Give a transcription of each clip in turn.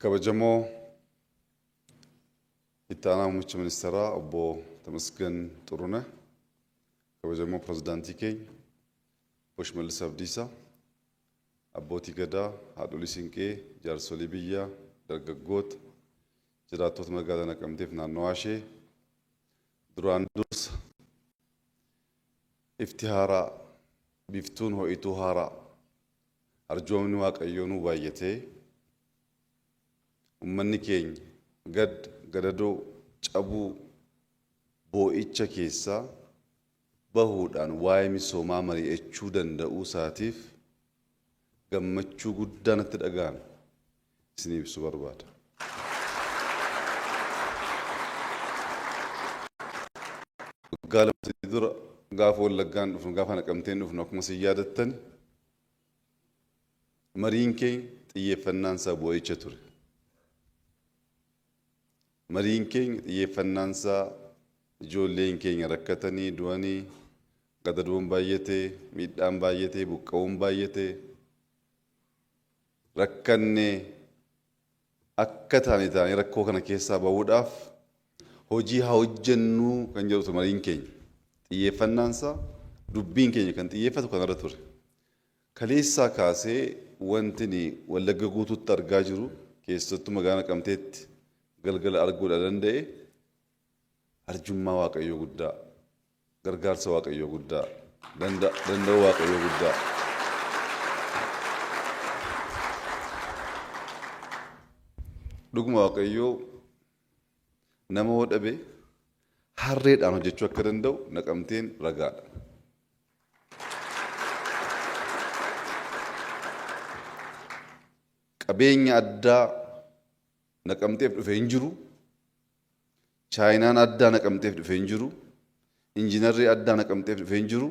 kabajamoo ittaanaa muummicha ministeeraa obbo Tamasgeen Xuruuneh, kabajamoo pirezidaantii keenya obbo Shimallis Abdiisaa, abbootii gadaa, haadholii siinqee, jaarsolii biyyaa, dargaggoota, jiraattota magaalaa Naqamteef naannawaa ishee, duraan dursa ifti haaraa, biftuun ho'ituu haaraa, arjoomni Waaqayyoo nuu baay'atee ummanni keenya gadadoo cabuu boo'icha keessaa bahuudhaan waa'ee misoomaa mari'achuu danda'uu isaatiif gammachuu guddaa natti dhaga'ame isiniif ibsuu barbaada. Waggaa lamatti dura gaafa Wallaggaan dhufnu gaafa Naqamteen dhufnu akkuma isin yaadattan mariin keenya xiyyeeffannaan isaa boo'icha ture. Mariin keenya xiyyeeffannaan isaa ijoolleen keenya rakkatanii du'anii gadadoon baay'atee miidhaan baay'atee buqqa'uun baay'atee rakkannee akka taanee rakkoo kana keessaa bahuudhaaf hojii haa hojjennuu kan jedhutu mariin keenya xiyyeeffannaan isaa dubbiin keenya kan xiyyeeffatu kanarra ture. Kaleessaa kaasee wanti Wallagga guutuutti argaa jiru keessattuu magaalaa Naqamteetti galgala arguudha danda'e arjummaa Waaqayyoo guddaa, gargaarsa Waaqayyoo guddaa, danda'uu Waaqayyoo guddaa. Dhuguma Waaqayyoo nama hodhabe harreedhaan hojjechuu akka danda'u Naqamteen ragaadha. Qabeenya addaa Naqamteef dhufee hin jiru. Chaayinaan addaa Naqamteef dhufee hin jiru. Injiinarrii addaa Naqamteef dhufee hin jiru.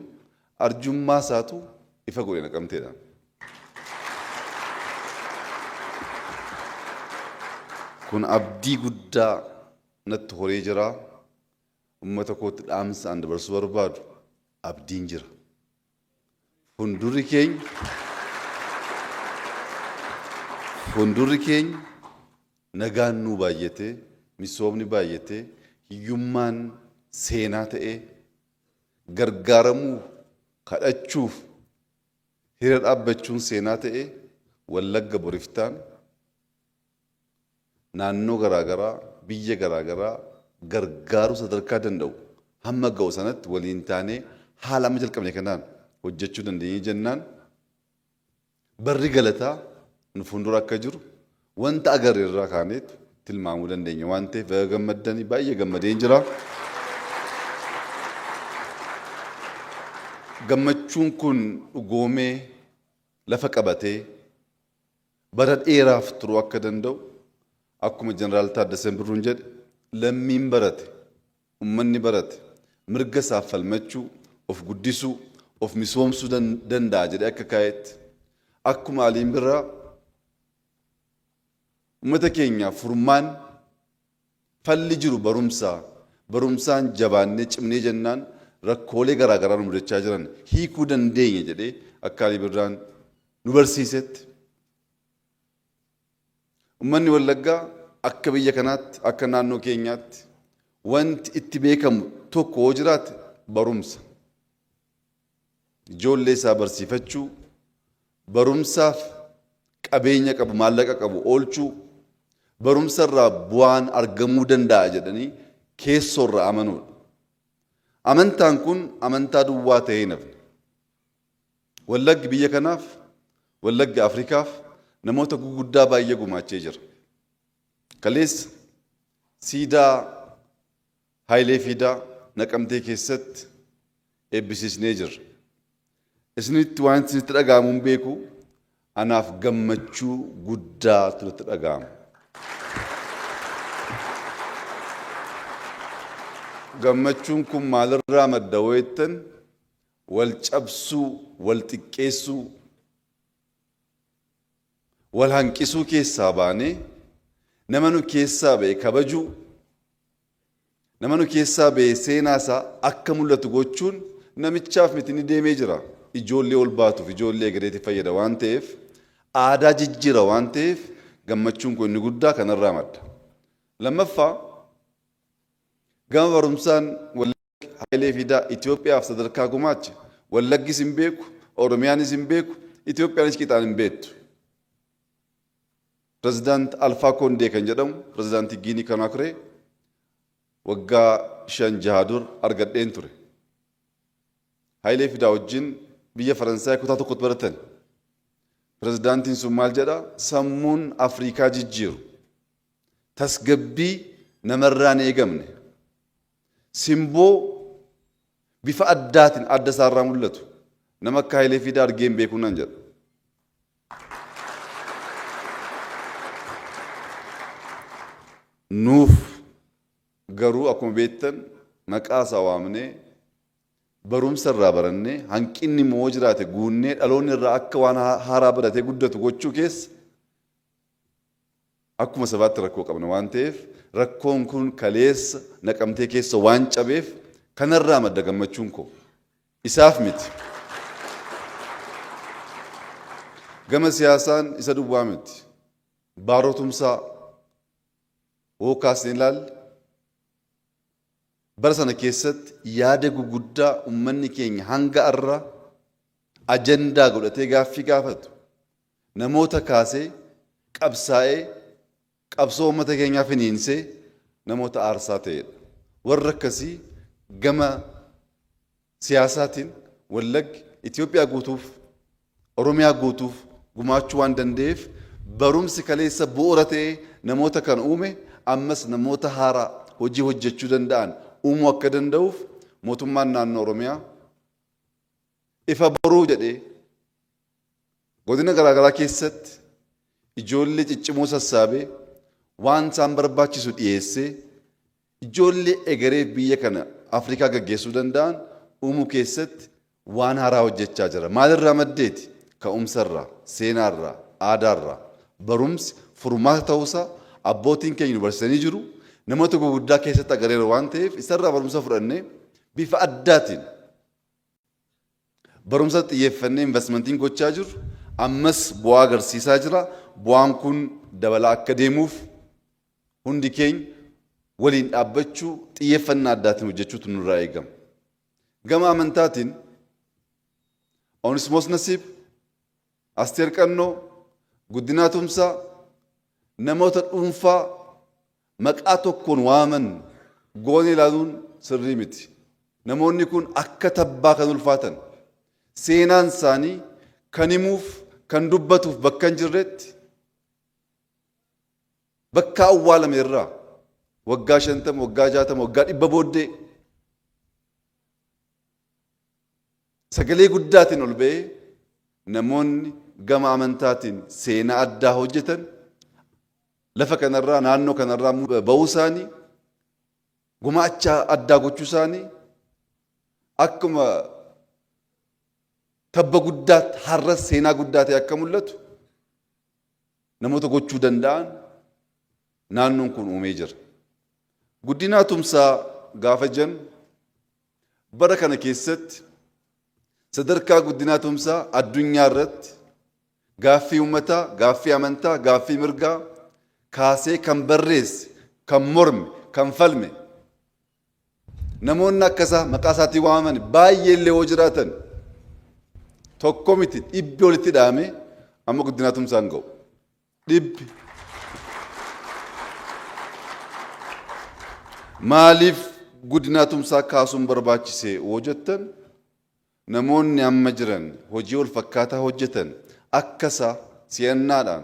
Arjummaa isaatu ifa godhe Naqamteedhaan. Kun abdii guddaa natti horee jira. Uummata kootti dhaamsa an dabarsuu barbaadu abdiin jira. Fuuldurri keenya nagaan nuu baay'atee, misoomni baay'atee, hiyyummaan seenaa ta'ee, gargaaramuu, kadhachuuf, hira dhaabbachuun seenaa ta'ee, Wallagga boriftaan naannoo garaagaraa, biyya garaagaraa gargaaruu sadarkaa danda'u hamma ga'u sanatti waliin taanee haala amma jalqabne kanaan hojjechuu dandeenye jennaan barri galataa nu fuuldura akka jiru wanta agarre irraa kaaneetu tilmaamuu dandeenya waan ta'eef gammaddanii baay'ee gammadeen jira. Gammachuun kun dhugoomee lafa qabatee bara dheeraaf turuu akka danda'u akkuma Jeneraal Taaddaseen Birruun jedhe lammiin barate, ummanni barate, mirga isaaf falmachuu, of guddisuu, of misoomsuu danda'a jedhee akka kaa'etti akkuma Aliin Birraa ummata keenya furmaan falli jiru barumsaan jabaannee cimnee jennaan rakkoolee garaagaraa nu mudachaa jiran hiikuu dandeenya jedhee akka Alii Birraan nu barsiisetti. Ummanni Wallaggaa akka biyya kanaatti akka naannoo keenyaatti wanti itti beekamu tokko hoo jiraate barumsa. Ijoollee isaa barsiifachuu, barumsaaf qabeenya qabu, maallaqa qabu oolchuu, barumsa irraa bu'aan argamuu danda'a jedhanii keessoo irraa amanuudha. Amantaan kun amantaa duwwaa ta'ee hin hafne. Wallaggi biyya kanaaf, Wallaggi Afrikaaf namoota guguddaa baay'ee gumaachee jira. Kaleessa siidaa Haayilee Fiidaa Naqamtee keessatti eebbisiisnee jirra. Isinitti waan isinitti dhaga'amu hin beeku anaaf gammachuu guddaa turte dhaga'ama. Gammachuun kun maalirraa madda ho'ettan wal cabsuu, wal xiqqeessuu, wal hanqisuu keessaa baanee nama nu keessaa ba'e kabajuu, nama nu keessaa ba'e seenaa isaa akka mul'atu gochuun namichaaf miti ni deemee jira. Ijoollee ol baatuuf ijoollee gadeetti fayyada waan ta'eef aadaa jijjiira waan ta'eef gammachuun kun inni guddaa kanarraa madda. Lammaffaa gama barumsaan Wallaggi Hayilee Fidaa Itoophiyaaf sadarkaa gumaache Wallaggis hin beeku, Oromiyaanis hin beeku, Itoophiyaanis qixaan hin beektu. Pirezidaant Alfaa Koondee kan jedhamu pirezidaantii Giinii Konaakiree waggaa 5-6 dur argadheen ture. Hayilee Fidaa wajjin biyya Faransaay kutaa tokkotti baratan. Pirezidaantiin sun maal jedha? Sammuun Afrikaa jijjiiru. Tasgabbii namarraan eegamne. Simboo bifa addaatiin adda isaarraa mul'atu. Nama akka Hayilee Fidaa argeen beekuu nan jedha. Nuuf garuu akkuma beektan maqaa isaa waamnee barumsa irraa barannee hanqinni moo jiraate guunnee dhaloonni irraa akka waan haaraa baratee guddatu gochuu keessa akkuma sabaatti rakkoo qabna waan ta'eef rakkoon kun kaleessa naqamtee keessa waan cabeef kanarraa madda gammachuun koo isaaf miti. Gama siyaasaan isa duwwaa miti. Baarotumsaa hoo kaasnee ilaalle bara sana keessatti yaada guguddaa uummanni keenya hanga irra ajandaa godhatee gaaffii gaafatu namoota kaasee qabsaa'ee qabsoo uummata keenyaa finiinsee namoota aarsaa ta'edha. Warra akkasii gama siyaasaatiin Wallaggi Itoophiyaa guutuuf Oromiyaa guutuuf gumaachuu waan danda'eef barumsi kaleessa bu'uura ta'ee namoota kan uume ammas namoota haaraa hojii hojjechuu danda'an uumuu akka danda'uuf mootummaan naannoo Oromiyaa ifa boruu jedhee godina garaagaraa keessatti ijoollee ciccimoo sassaabee waan isaan barbaachisu dhiyeessee ijoollee egeree biyya kana Afrikaa gaggeessuu danda'an uumuu keessatti waan haaraa hojjechaa jira. Maalirraa maddeeti? Ka'umsarraa, seenaarraa, aadaarraa barumsi furmaata ta'uusaa abbootiin keenya nu barsiisanii jiru. Namoota gurguddaa keessatti agareera waan ta'eef isarraa barumsa fudhannee bifa addaatiin barumsa xiyyeeffannee investmentiin gochaa jiru. Ammas bu'aa agarsiisaa jira. Bu'aan kun dabalaa akka deemuuf hundi keenya waliin dhaabbachuu xiyyeeffannaa addaatiin hojjechuutu nurraa eegama. Gama amantaatiin Onesimoos Nasiib, Asteer Qannoo, Guddinaa Tumsaa namoota dhuunfaa maqaa tokkoon waaman goone ilaaluun sirrii miti. Namoonni kun akka tabbaa kan ulfaatan seenaan isaanii kan himuuf kan dubbatuuf bakka hin jirretti bakka awwaalame irraa waggaa 50 waggaa 60 waggaa 100 booddee sagalee guddaatiin ol ba'ee namoonni gama amantaatiin seenaa addaa hojjetan lafa kanarraa naannoo kanarraa ba'uu isaanii gumaacha addaa gochuu isaanii akkuma tabba guddaatti har'a seenaa guddaa ta'e akka mul'atu namoota gochuu danda'an naannoon kun uumee jira. Guddinaa Tumsaa gaafa jennu bara kana keessatti sadarkaa Guddinaa Tumsaa addunyaa irratti gaaffii uummataa, gaaffii amantaa, gaaffii mirgaa kaasee kan barreesse, kan morme, kan falme namoonni akkasaa maqaa isaatiin waamaman baay'ee illee hoo jiraatan tokko miti dhibbi walitti dhaame amma Guddinaa Tumsaan ga'u. Dhibbi maaliif Guddinaa Tumsaa kaasuun barbaachise hoo jettan namoonni amma jiran hojii wal fakkaataa hojjetan akkasaa si'annaadhaan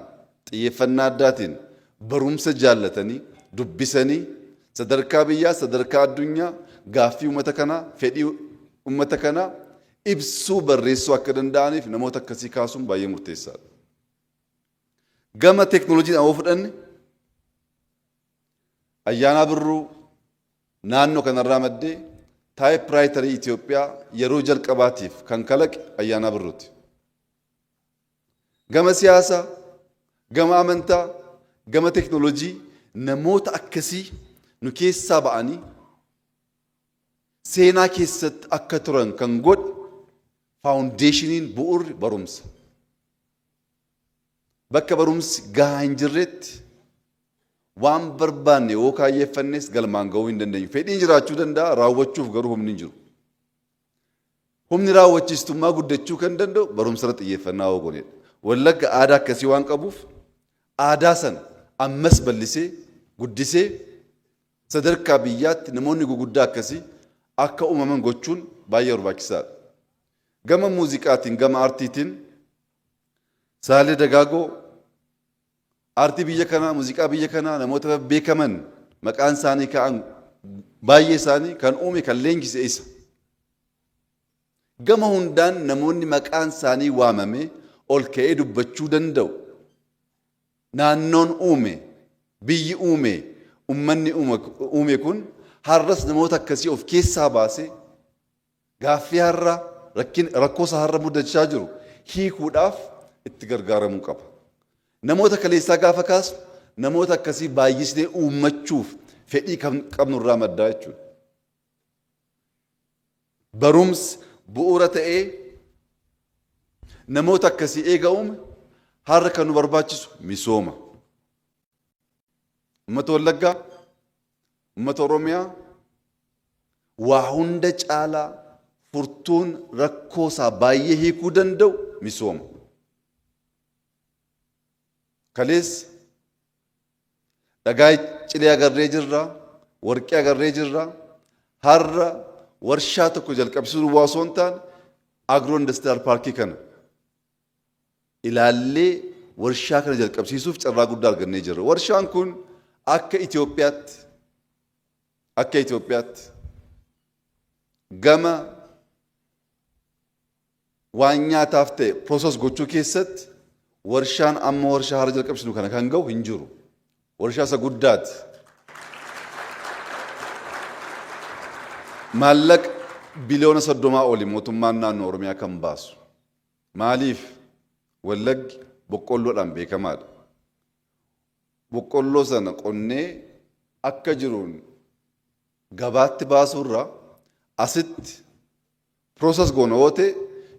xiyyeeffannaa addaatiin barumsa jaallatanii dubbisanii sadarkaa biyyaa sadarkaa addunyaa gaaffii uummata kanaa fedhii uummata kanaa ibsuu barreessuu akka danda'aniif namoota akkasii kaasuun baay'ee murteessaadha. Gama teeknooloojiin awwaa fudhanne Ayyaanaa Birruu naannoo kanarraa maddee taayipiraayitarii Itoophiyaa yeroo jalqabaatiif kan kalaqe Ayyaanaa Birruuti. Gama siyaasaa, gama amantaa, gama teeknooloojii namoota akkasii nu keessaa ba'anii seenaa keessatti akka turan kan godhe faawundeeshiniin bu'uurri barumsa. bakka barumsi gahaa hin jirretti waan barbaanne yoo kaayyeeffannes galmaan ga'uu hin dandeenyu. Fedhiin jiraachuu danda'a, raawwachuuf garuu humni hin jiru. Humni raawwachiistummaa guddachuu kan danda'u barumsa irratti xiyyeeffannaa yoo godhedha. Wallagga aadaa akkasii waan qabuuf aadaa sana ammas bal'isee guddisee sadarkaa biyyaatti namoonni guguddaa akkasii akka uumaman gochuun baay'ee barbaachisaadha. Gama muuziqaatiin, gama aartiitiin Saalee Dagaagoo aartii biyya kanaa, muuziqaa biyya kanaa namoota beekaman maqaan isaanii ka'an baay'ee isaanii kan uume kan leenjise isa. Gama hundaan namoonni maqaan isaanii waamame ol ka'ee dubbachuu danda'u. Naannoon uume, biyyi uume, ummanni uume kun har'as namoota akkasii of keessaa baasee gaaffii har'a rakkoo isaa har'a mudachaa jiru hiikuudhaaf itti gargaaramuu qaba. Namoota kaleessaa gaafa kaasnu namoota akkasii baay'isnee uummachuuf fedhii qabnu irraa maddaa jechuudha. Barumsi bu'uura ta'ee namoota akkasii eega uume har'a kan nu barbaachisu misooma. Uummata Wallaggaa, uummata Oromiyaa waa hunda caalaa furtuun rakkoo isaa baay'ee hiikuu danda'u misooma. Kaleessa dhagaa cilee agarree jirra, warqee agarree jirra. Har'a warshaa tokko jalqabsiisuu waa osoo hin taane agiroo indastiriyaal paarkii kana ilaallee warshaa kana jalqabsiisuuf carraa guddaa argannee jirra. Warshaan kun akka Itoophiyaatti gama waan nyaataaf ta'e piroosas gochuu keessatti warshaan amma warshaa hara jalqabsiisnu kana kan ga'u hin jiru. Warshaa isa guddaati. Maallaqa biliyoona 30 oli mootummaan naannoo Oromiyaa kan baasu. Maaliif? Wallaggi boqqolloodhaan beekamaadha. Boqqolloo sana qonnee akka jiruun gabaatti baasuurraa asitti piroosas goona yoo ta'e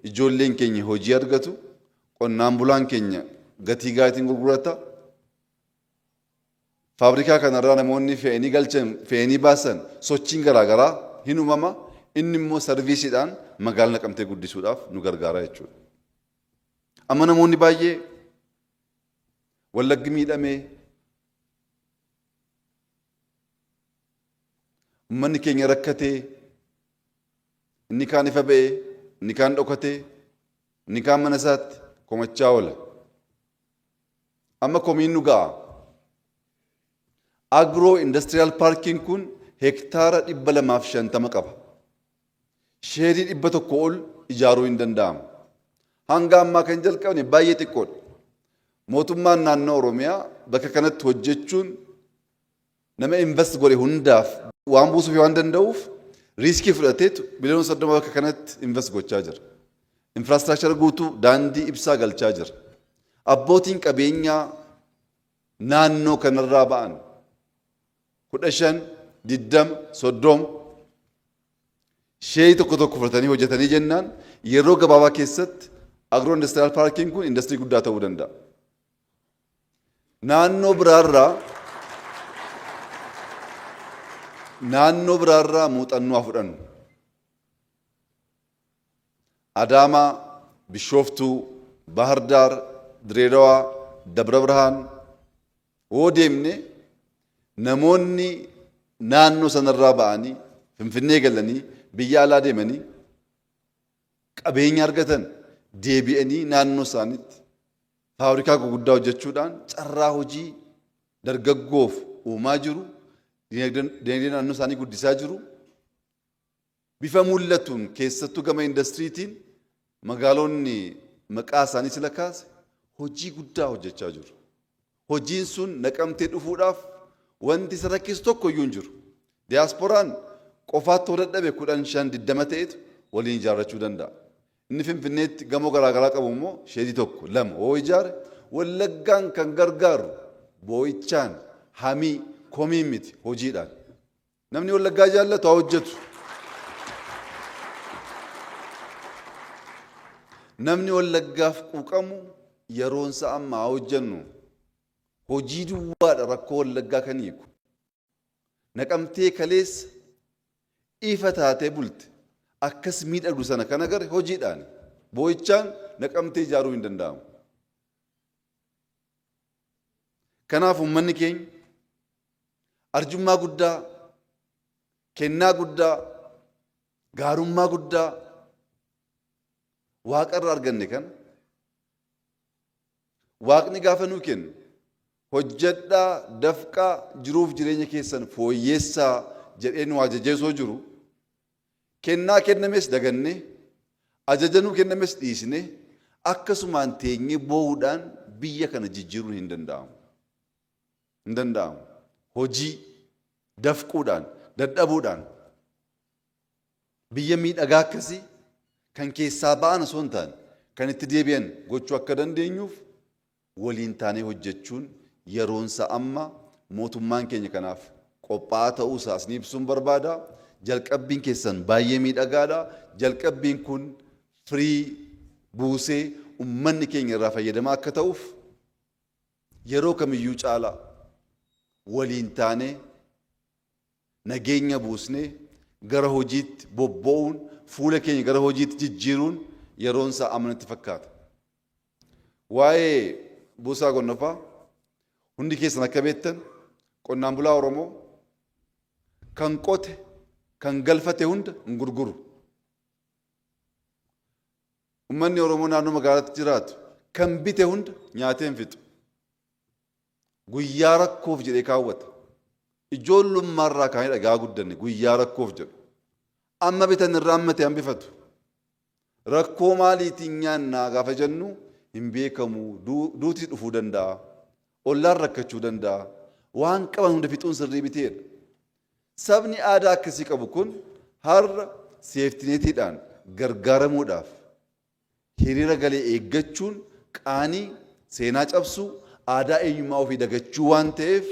ijoolleen keenya hojii argatu, qonnaan bulaan keenya gatii gaatiin gurgurata. Faabrikaa kanarraa namoonni fe'anii galchan, fe'anii baasan sochiin garaagaraa hin uumama. Inni immoo sarviisiidhaan magaalaa Naqamtee guddisuudhaaf nu gargaara jechuudha. Amma namoonni baay'ee Wallaggi miidhamee uummanni keenya rakkatee inni kaan ifa ba'ee inni kaan dhokatee inni kaan mana isaatti komachaa oola. Amma komiin nu ga'a. Agiroo indastiriyaal paarkiin kun hektaara 250 qaba. Sheerii 100 ol ijaaruu hin danda'amu. Hanga ammaa kan jalqabne baay'ee xiqqoodha. Mootummaan naannoo Oromiyaa bakka kanatti hojjechuun nama invest godhe hundaaf waan buusuuf waan danda'uuf riiskii fudhateetu biliyoona 30 bakka kanatti invest gochaa jira. Infraastiraakchara guutuu daandii ibsaa galchaa jira. Abbootiin qabeenyaa naannoo kanarraa ba'an 15, 20, 30 sheerii tokko fudhatanii hojjetanii jennaan yeroo gabaabaa keessatti agiroo indastiriyaal paarkiin kun indastirii guddaa ta'uu danda'a. Naannoo biraarraa muuxannoo fudhannu. Adaamaa, Bishooftuu, Bahar Daar, Direedawaa, Dabra Birhaan yoo deemne namoonni naannoo sanarraa ba'anii Finfinnee galanii biyya alaa deemanii qabeenya argatan deebi'anii naannoo isaaniitti faabrikaa gurguddaa hojjechuudhaan carraa hojii dargaggoof uumaa jiru. Dinagdee naannoo isaanii guddisaa jiru. Bifa mul'atuun keessattuu gama indastiriitiin magaalonni maqaa isaanii sila kaase hojii guddaa hojjechaa jiru. Hojiin sun Naqamtee dhufuudhaaf wanti isa rakkisu tokko iyyuu hin jiru. Diyaaspooraan qofaatti yoo dadhabe 15-20 ta'etu waliin ijaarrachuu danda'a. Inni Finfinneetti gamoo garaagaraa qabu immoo sheerii 1-2 yoo ijaare Wallaggaan kan gargaaru boo'ichaan hamii komii miti hojiidhaan. Namni Wallaggaa jaallatu haa hojjetu. Namni Wallaggaaf quuqamu yeroonsa amma hojjennu hojii duwwaadha rakkoo wallaggaa kan hiiku. Naqamtee kaleessa ifa taatee bulte akkas miidhagdu sana kan agarre hojiidhaan boo'ichaan naqamtee ijaaruu hin danda'amu. Kanaaf uummanni keenya arjummaa guddaa, kennaa guddaa, gaarummaa guddaa waaqarraa arganne kan waaqni gaafa nuu kennu hojjedhaa dafqaa jiruuf jireenya keessan fooyyeessaa jedhee nu ajajeesoo jiru kennaa kennames daganne ajaja nuu kennames dhiisne akkasumaan teenyee boo'uudhaan biyya kana jijjiiruun hin danda'amu. Hin danda'amu. Hojii dafquudhaan dadhabuudhaan biyya miidhagaa akkasii kan keessaa ba'an osoo hin taane kan itti deebi'an gochuu akka dandeenyuuf waliin taanee hojjechuun yeroonsa amma mootummaan keenya kanaaf qophaa'aa ta'uusaa isin ibsuun barbaada. Jalqabbiin keessan baay'ee miidhagaadha. Jalqabbiin kun firii buusee uummanni keenya irraa fayyadamaa akka ta'uuf yeroo kamiyyuu caalaa waliin taanee nageenya buusnee gara hojiitti bobba'uun fuula keenya gara hojiitti jijjiiruun yeroonsa amanatti fakkaata. Waa'ee Buusaa Gonnofaa hundi keessan akka beektan qonnaan bulaa Oromoo kan qote kan galfate hunda hin gurguru. Uummanni Oromoo naannoo magaalaatti jiraatu kan bite hunda nyaatee hin fixu. Guyyaa rakkoof jedhee kaawwata. Ijoollummaarraa kaanee dhagaa guddanne guyyaa rakkoof jedhu. Amma bitan irraa ammate hambifatu. Rakkoo maaliitiin nyaannaa gaafa jennu hin beekamu. Duuti dhufuu danda'a. Ollaan rakkachuu danda'a. Waan qaban hunda fixuun sirrii biteedha. Sabni aadaa akkasii qabu kun har'a seeftineetiidhaan gargaaramuudhaaf hiriira galee eeggachuun qaanii seenaa cabsuu aadaa eenyummaa ofii dagachuu waan ta'eef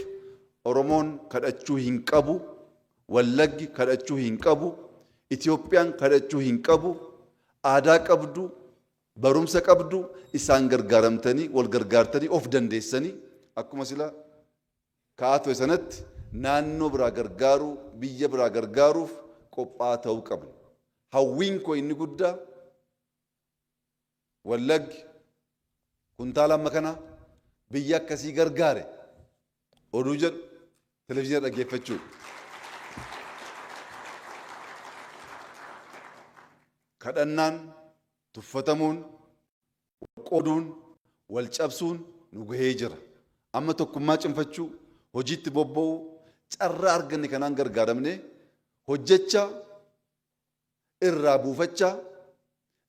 Oromoon kadhachuu hin qabu, Wallaggi kadhachuu hin qabu, Itoophiyaan kadhachuu hin qabu, aadaa qabdu, barumsa qabdu isaan gargaaramtanii wal gargaartanii of dandeessanii akkuma sila kaa'atoo sanatti naannoo biraa gargaaruu biyya biraa gargaaruuf qophaa'aa ta'uu qabna. Hawwiin koo inni guddaa Wallaggi kuntaala amma kana biyya akkasii gargaare oduu jedhu televizyiina dhaggeeffachuu. Kadhannaan, tuffatamuun, qooduun, wal cabsuun nu gahee jira. Amma tokkummaa cimfachuu, hojiitti bobba'uu, carraa arganne kanaan gargaaramne hojjechaa, irraa buufachaa,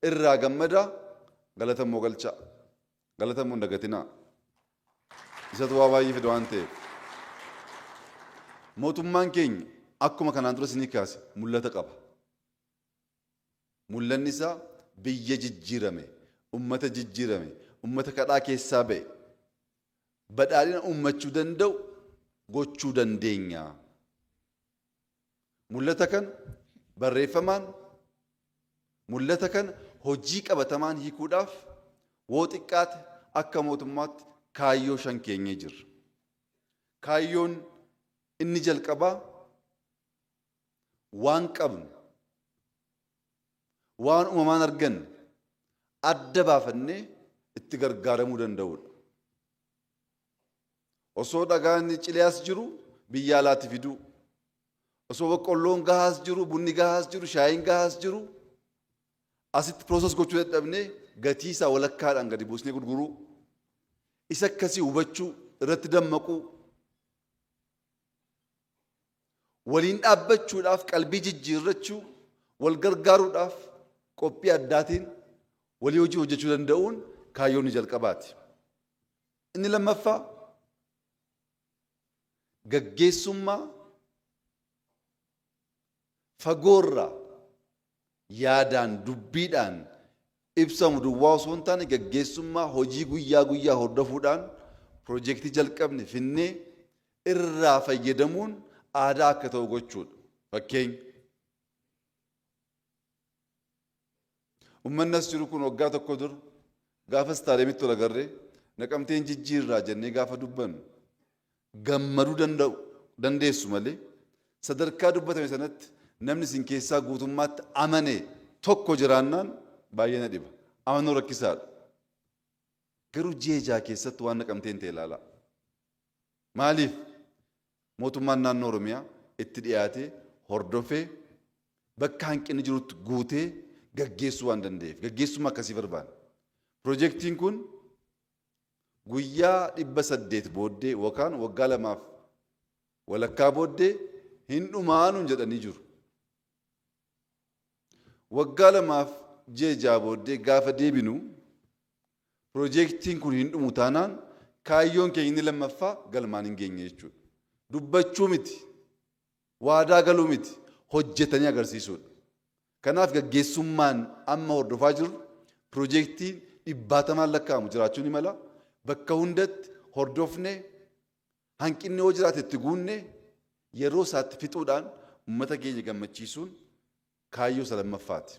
irraa gammadaa, galatammoo galchaa. Galatammoo hin dagatinaa. Isatu waa baay'ee fide waan ta'eef. Mootummaan keenya akkuma kanaan dura isinii kaase mul'ata qaba. Mul'anni isaa biyya jijjiirame, ummata jijjiirame, ummata kadhaa keessaa ba'e. Badhaadhina ummachuu danda'u gochuu dandeenya. Mul'ata kan barreeffamaan, mul'ata kan hojii qabatamaan hiikuudhaaf woo xiqqaate akka mootummaatti kaayyoo 5 keenyee jirra. Kaayyoon inni jalqabaa waan qabnu, waan uumamaan arganne adda baafannee itti gargaaramuu danda'udha. Osoo dhagaan cilees jiru biyya alaatti fiduu, osoo boqqolloon gahaas jiru, bunni gahaas jiru, shaayiin gahaas jiru asitti pirooses gochuu dadhabnee gatii isaa walakkaadhaan gadi buusnee gurguruu, isa akkasii hubachuu, irratti dammaquu, waliin dhaabbachuudhaaf qalbii jijjiirrachuu, wal gargaaruudhaaf qophii addaatiin walii hojii hojjechuu danda'uun kaayyoon jalqabaati. Inni lammaffaa gaggeessummaa fagoorraa yaadaan dubbiidhaan ibsamu duwwaa osoo hin taane gaggeessummaa hojii guyyaa guyyaa hordofuudhaan piroojeektii jalqabne finnee irraa fayyadamuun aadaa akka ta'u gochuudha. Fakkeenya uummanni as jiru kun waggaa tokko dura gaafas taaleemitti tola garree naqamteen jijjiirraa jennee gaafa dubbannu gammaduu dandeessu malee sadarkaa dubbatame sanatti namni isin keessaa guutummaatti amane tokko jiraannaan baay'ee na dhiba. Amanuu rakkisaadha. Garuu jeejaa keessatti waan naqamteen ta'e ilaala. Maaliif mootummaan naannoo Oromiyaa itti dhiyaatee hordofee bakka hanqinni jirutti guutee gaggeessuu waan danda'eef gaggeessummaa akkasii barbaada. Piroojeektiin kun guyyaa 800 booddee yookaan waggaa 2 walakkaa booddee hin dhumaanuun jedhanii jiru. Waggaa 2 jeejaa booddee gaafa deebinu piroojeektiin kun hin dhumu taanaan kaayyoon keenya inni lammaffaa galmaan hin geenye jechuudha. Dubbachuu miti, waadaa galuu miti, hojjetanii agarsiisuudha. Kanaaf gaggeessummaan amma hordofaa jiru piroojeektiin 100 lakkaa'amu jiraachuu ni mala. Bakka hundatti hordofne hanqinni yoo jiraate itti guunne yeroo isaatti fixuudhaan uummata keenya gammachiisuun kaayyoo isa lammaffaati.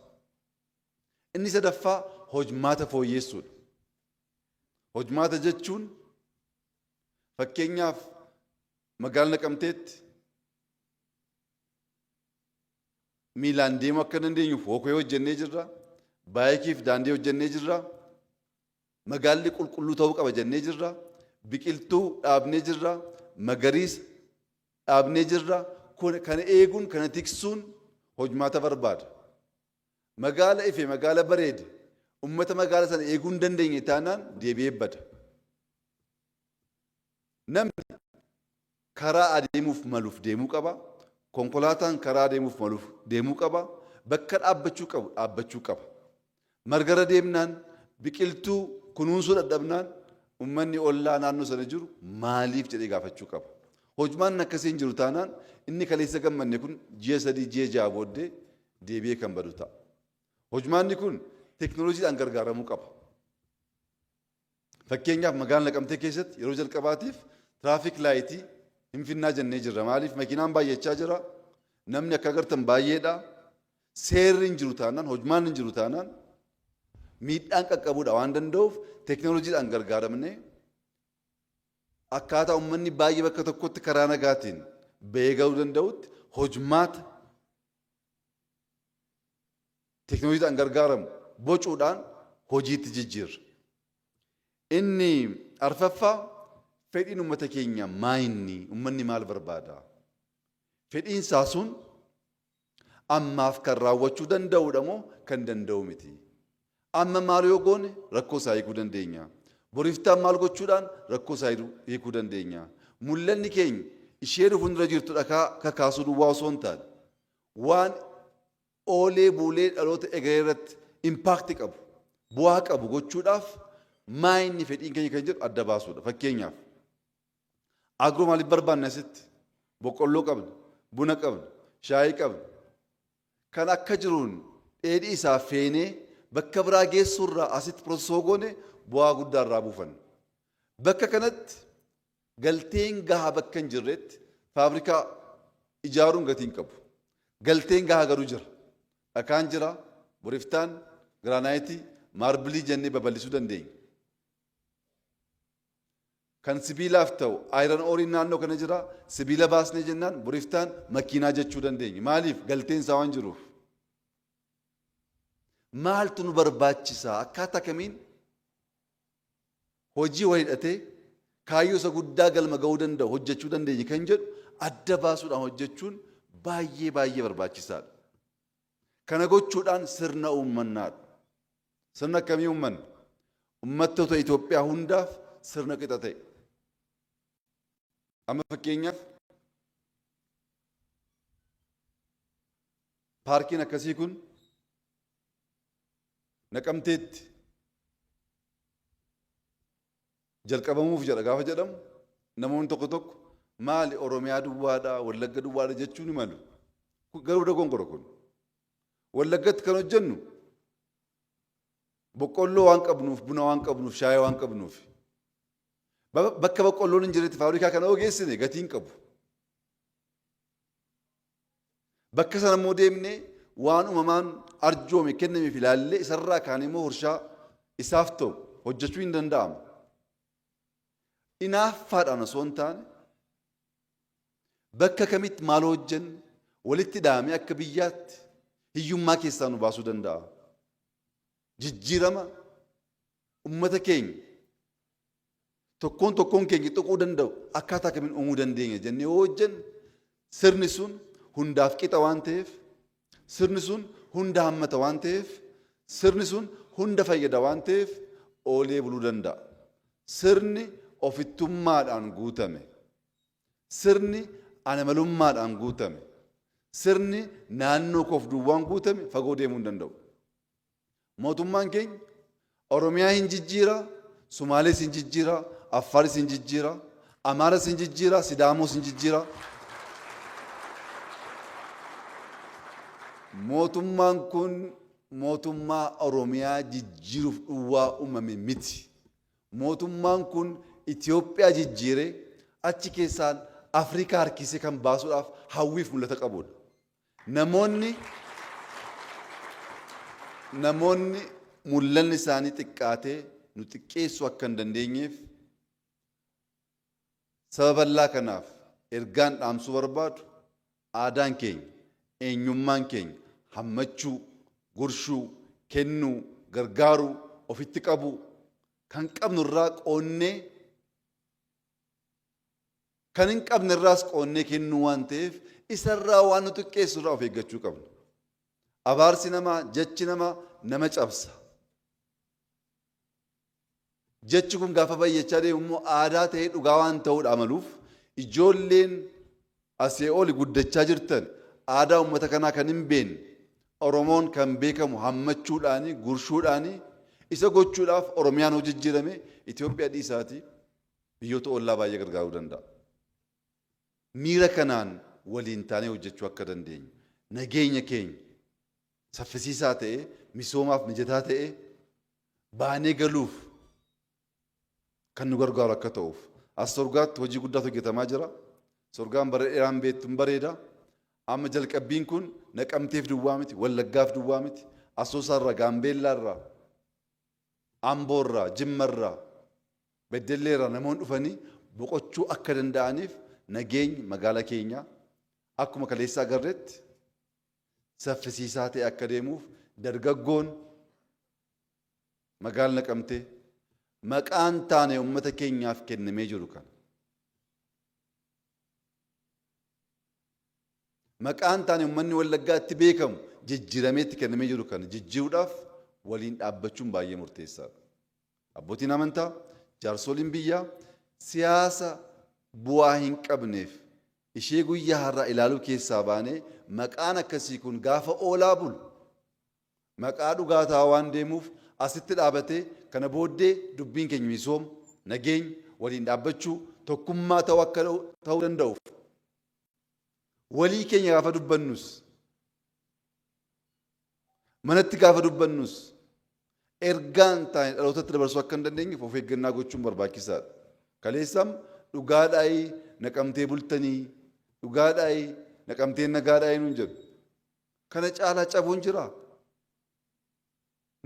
Inni sadaffaa hojmaata fooyyeessuudha. Hojmaata jechuun fakkeenyaaf magaalaa Naqamteetti miilaan deemuu akka dandeenyuuf hookoo hojjennee jirra. Baayikiif daandii hojjennee jirra. Magaalli qulqulluu ta'uu qaba jennee jirra. Biqiltuu dhaabnee jirra. Magariisa dhaabnee jirra. Kana eeguun kana tiksuun hojmaata barbaada. Magaala ife magaala bareede ummata magaala sana eeguu hin dandeenye taanaan deebi'ee bada. Namni karaa adeemuuf maluuf deemuu qaba. Konkolaataan karaa adeemuuf maluuf deemuu qaba. Bakka dhaabbachuu qabu dhaabbachuu qaba. Margara deemnaan biqiltuu kunuunsuu dadhabnaan ummanni ollaa naannoo sana jiru maaliif jedhee gaafachuu qaba. Hojmaan akkasiin jiru taanaan inni kaleessa gammanne kun ji'a 3 ji'a 6 booddee deebi'ee kan badu ta'a. Hojmaanni kun teknooloojiidhaan gargaaramuu qaba. Fakkeenyaaf magaalaa Naqamtee keessatti yeroo jalqabaatiif tiraafik laayitii hin finnaa jennee jirra. Maaliif makiinaan baay'achaa jira. Namni akka agartan baay'eedha. Seerri hin jiru taanaan hojmaan hin jiru taanaan miidhaan qaqqabuudha waan danda'uuf teknooloojiidhaan gargaaramne akkaataa uummanni baay'ee bakka tokkotti karaa nagaatiin ba'ee galuu danda'utti hojmaata teknooloojiidhaan gargaaramu bocuudhaan hojiitti jijjiirra. Inni arfaffaa fedhiin uummata keenya maayinni uummanni maal barbaada? Fedhiin isaa sun ammaaf kan raawwachuu danda'uudha moo kan danda'u miti? Amma maal yoo goone rakkoo isaa hiikuu dandeenya. Boriftaan maal gochuudhaan rakkoo isaa hiikuu dandeenya. Mul'anni keenya ishee fuuldura jirtu dhakaa kakaasuu duwwaa osoo hin taane waan oolee buulee dhaloota egeree irratti impaakti qabu bu'aa qabu gochuudhaaf maayinni fedhiin keenya kan jedhu adda baasuudha. Fakkeenyaaf agroo maaliif barbaanne asitti boqqolloo qabna, buna qabna, shaayii qabna. Kan akka jiruun dheedhii isaa feenee bakka biraa geessuurraa asitti piroosesoo goone bu'aa guddaa irraa buufanna. Bakka kanatti galteen gahaa bakka hin jirretti faabrikaa ijaaruun gatiin qabu. Galteen gahaa garuu jira. Dhakaan jira, boriftaan, giraanaayitii, maarbilii jennee babal'isuu dandeenya. Kan sibiilaaf ta'u ayiran ooriin naannoo kana jira. Sibiila baasnee jennaan boriftaan makiinaa jechuu dandeenya. Maaliif? Galteen isaa waan jiruuf. Maaltu nu barbaachisaa? Akkaataa kamiin hojii wal hidhatee kaayyoo isa guddaa galma ga'uu danda'u hojjechuu dandeenya kan jedhu adda baasuudhaan hojjechuun baay'ee baay'ee barbaachisaadha. Kana gochuudhaan sirna uummannaadha. Sirna akkamii uummanna? Uummattoota Itoophiyaa hundaaf sirna qixa ta'e. Amma fakkeenyaaf paarkiin akkasii kun Naqamteetti jalqabamuuf jedha gaafa jedhamu namoonni tokko tokko maali Oromiyaa duwwaadhaa Wallagga duwwaadhaa jechuu ni malu. Garuu dogongora kun Wallaggatti kan hojjennu boqqolloo waan qabnuuf, buna waan qabnuuf, shaayii waan qabnuuf bakka boqqolloon hin jirretti faabrikaa kana ogeessine gatii hin qabu. Bakka sana immoo deemnee waan uumamaan arjoome kennameef ilaallee isarraa kaan immoo warshaa isaaf ta'u hojjechuu hin danda'amu. Inaaffaadhaan osoo hin taane bakka kamitti maal hojjennu walitti dhahamee akka biyyaatti hiyyummaa keessaa nu baasuu danda'a. Jijjiirama ummata keenya tokkoon keenya tuquu danda'u akkaataa kamiin uumuu dandeenya jennee hojjennu sirni sun hundaaf qixa waan ta'eef, sirni sun hunda hammata waan ta'eef, sirni sun hunda fayyada waan ta'eef oolee buluu danda'a. Sirni ofittummaadhaan guutame, sirni anamalummaadhaan guutame, sirni naannoo koof duwwaan guutame fagoo deemuu hin danda'u. Mootummaan keenya Oromiyaa hin jijjiira, Sumaalees hin jijjiira, Affaaris hin jijjiira, Amaaras hin jijjiira, Sidaamoos hin jijjiira. Mootummaan kun mootummaa Oromiyaa jijjiiruuf duwwaa uumame miti. Mootummaan kun Itoophiyaa jijjiiree achi keessaan Afrikaa harkisee kan baasuudhaaf hawwiif mul'ata qabudha. Namoonni mul'anni isaanii xiqqaatee nu xiqqeessuu akka hin dandeenyeef sababa bal'aa kanaaf ergaan dhaamsuu barbaadu aadaan keenya, eenyummaan keenya hammachuu, gorshuu, kennuu, gargaaruu, ofitti qabuu kan qabnu irraa qoonnee kan hin qabne irraas qoonnee kennuu waan ta'eef isarraa waan nu xiqqeessu irraa of eeggachuu qabna. Abaarsi namaa, jechi namaa nama cabsa. Jechi kun gaafa bayyachaa deemu immoo aadaa ta'ee dhugaa waan ta'uudha amaluuf ijoolleen asii oli guddachaa jirtan aadaa uummata kanaa kan hin beekne Oromoon kan beekamu hammachuudhaani, gurshuudhaani isa gochuudhaaf Oromiyaan hojii jijjiirame Itoophiyaa dhiisaatii biyyoota ollaa baay'ee gargaaruu danda'a. Miira kanaan waliin taanee hojjechuu akka dandeenyu nageenya keenya saffisiisaa ta'ee misoomaaf mijataa ta'ee baanee galuuf kan nu gargaaru akka ta'uuf as Sorgaatti hojii guddaatu hojjetamaa jira. Sorgaan bara dheeraan beektuun bareeda. Amma jalqabbiin kun Naqamteef duwwaa miti, Wallaggaaf duwwaa miti, Asoosaarraa, Gaambeellaarraa, Amboorraa, Jimmarraa, Beddelleerraa namoonni dhufanii boqochuu akka danda'aniif nageenyi magaalaa keenyaa akkuma kaleessaa agarreetti saffisiisaa ta'e akka deemuuf dargaggoon magaalaa Naqamtee maqaan taane uummata keenyaaf kennamee jiru kana. Maqaan taane uummanni Wallaggaatti beekamu jijjiiramee itti kennamee jiru kana jijjiiruudhaaf waliin dhaabbachuun baay'ee murteessaadha. Abbootiin amantaa, jaarsoliin biyyaa siyaasa bu'aa hin qabneef ishee guyyaa har'aa ilaaluu keessaa baanee maqaan akkasii kun gaafa oolaa bulu maqaa dhugaataa waan deemuuf asitti dhaabatee kana booddee dubbiin keenya misooma, nageenya, waliin dhaabbachuu, tokkummaa ta'uu akka ta'uu danda'uuf walii keenya gaafa dubbannus manatti gaafa dubbannus ergaan taane dhalootatti dabarsuu akka hin dandeenyeef of eeggannaa gochuun barbaachisaadha. Kaleessam dhugaadhaayii naqamtee bultanii dhugaadhaayii naqamteen nagaadhaayii nuun jedhu kana caalaa cabuun jira.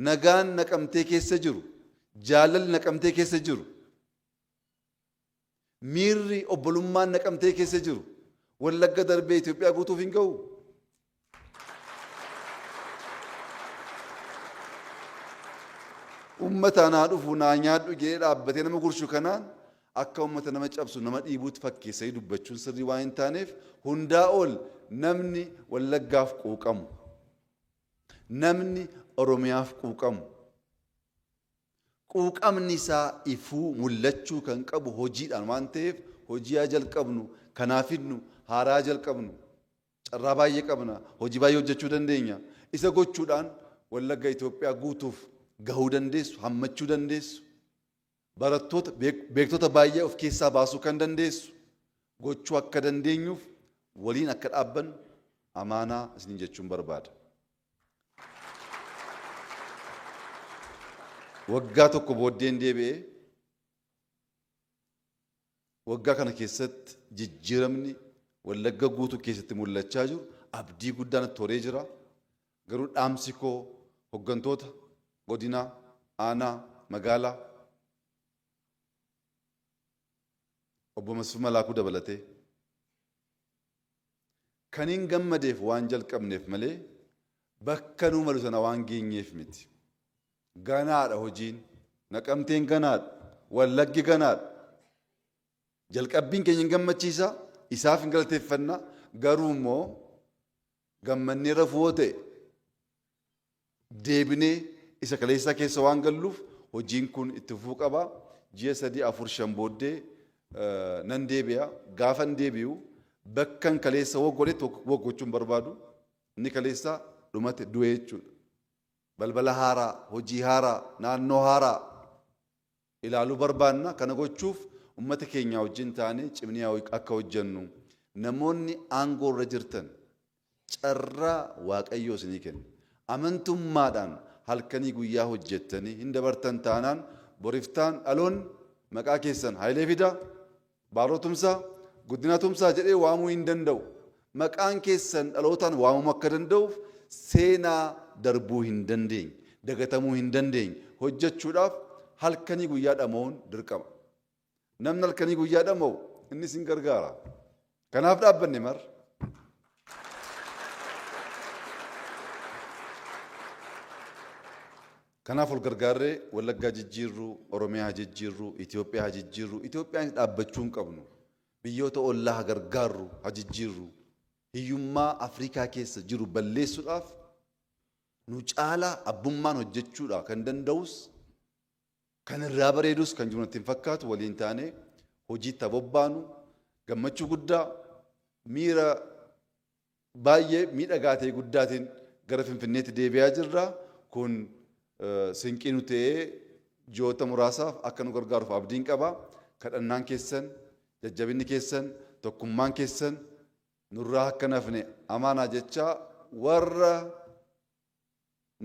Nagaan naqamtee keessa jiru, jaalalli naqamtee keessa jiru, miirri obbolummaan naqamtee keessa jiru Wallagga darbee Itoophiyaa guutuuf hin ga'u. Uummata naa dhufu naa nyaadhu jedhee dhaabbatee nama gurshu kanaan akka uummata nama cabsu nama dhiibuutti fakkeessanii dubbachuun sirrii waan hin taaneef hundaa ol namni Wallaggaaf quuqamu, namni Oromiyaaf quuqamu, quuqamni isaa ifuu mul'achuu kan qabu hojiidhaan waan ta'eef hojii haa jalqabnu, kanaaf hinnu haaraa jalqabnu, carraa baay'ee qabna, hojii baay'ee hojjechuu dandeenya. Isa gochuudhaan Wallagga Itoophiyaa guutuuf gahuu dandeessu, hammachuu dandeessu, barattoota beektota baay'ee of keessaa baasuu kan dandeessu gochuu akka dandeenyuuf waliin akka dhaabbannu amaanaa isin jechuun barbaada. Waggaa tokko booddeen deebi'ee waggaa kana keessatti jijjiiramni Wallagga guutuu keessatti mul'achaa jiru abdii guddaan toree jira. Garuu dhaamsi koo hoggantoota godinaa, aanaa, magaalaa obbo Masfuu Malaakuu dabalatee kaniin gammadeef waan jalqabneef malee bakka nuu malu sana waan geenyeef miti. Ganaadha hojiin, Naqamteen ganaadha, Wallaggi ganaadha. Jalqabbiin keenya hin gammachiisa, isaaf hin galateeffannaa, garuu immoo gammannee rafuu ta'e deebinee isa kaleessaa keessa waan galluuf hojiin kun itti fufuu qaba. Ji'a 3-4 booddee nan deebi'a. Gaafa hin deebi'u bakkan kaleessa waggoletti waggochuun barbaadu inni kaleessaa dhumate du'e jechuudha. Balbala haaraa, hojii haaraa, naannoo haaraa ilaaluu barbaanna. Kana gochuuf uummata keenya wajjin taane cimnee akka hojjennu namoonni aangoo irra jirtan carraa Waaqayyoo isinii kenna. Amantummaadhaan halkanii guyyaa hojjettanii hin dabartan taanaan boriftaan dhaloonni maqaa keessan Hayilee Fidaa, Baaroo Tumsaa, Guddina Tumsaa jedhee waamuu hin danda'u. Maqaan keessan dhalootaan waamuu akka danda'uuf seenaa darbuu hin dandeenye, dagatamuu hin dandeenye hojjechuudhaaf halkanii guyyaa dhama'uun dirqama. Namni halkanii guyyaa dhama'u inni isin gargaara. Kanaaf dhaabbanne marra. Kanaaf ol gargaarree Wallaggaa jijjiirruu, Oromiyaa jijjiirruu, Itoophiyaa jijjiirruu, Itoophiyaan dhaabbachuu hin qabnu. Biyyoota ollaa gargaarru jijjiirruu. Hiyyummaa Afrikaa keessa jiru balleessuudhaaf nu caalaa abbummaan hojjechuudha kan danda'us kan irraa bareedus kan jiru natti hin fakkaatu waliin taane hojiitti bobbaanu gammachuu guddaa miira baay'ee miidhagaa ta'e guddaatiin gara Finfinneetti deebi'aa jirra. Kun sinqii nu ta'ee ji'oota muraasaaf akka nu gargaaruuf abdiin qaba. Kadhannaan keessan, jajjabinni keessan, tokkummaan keessan nurraa akka nafne amaanaa jechaa warra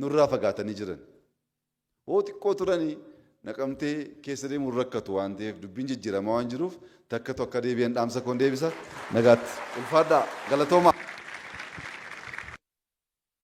nurraa fagaatanii jiran. Hoo xiqqoo turanii Naqamtee keessa deemuun rakkatu waan ta'eef dubbiin jijjiiramaa waan jiruuf takka tokko deebi'an dhaamsa koon deebisa. Nagaatti ulfaadhaa galatooma.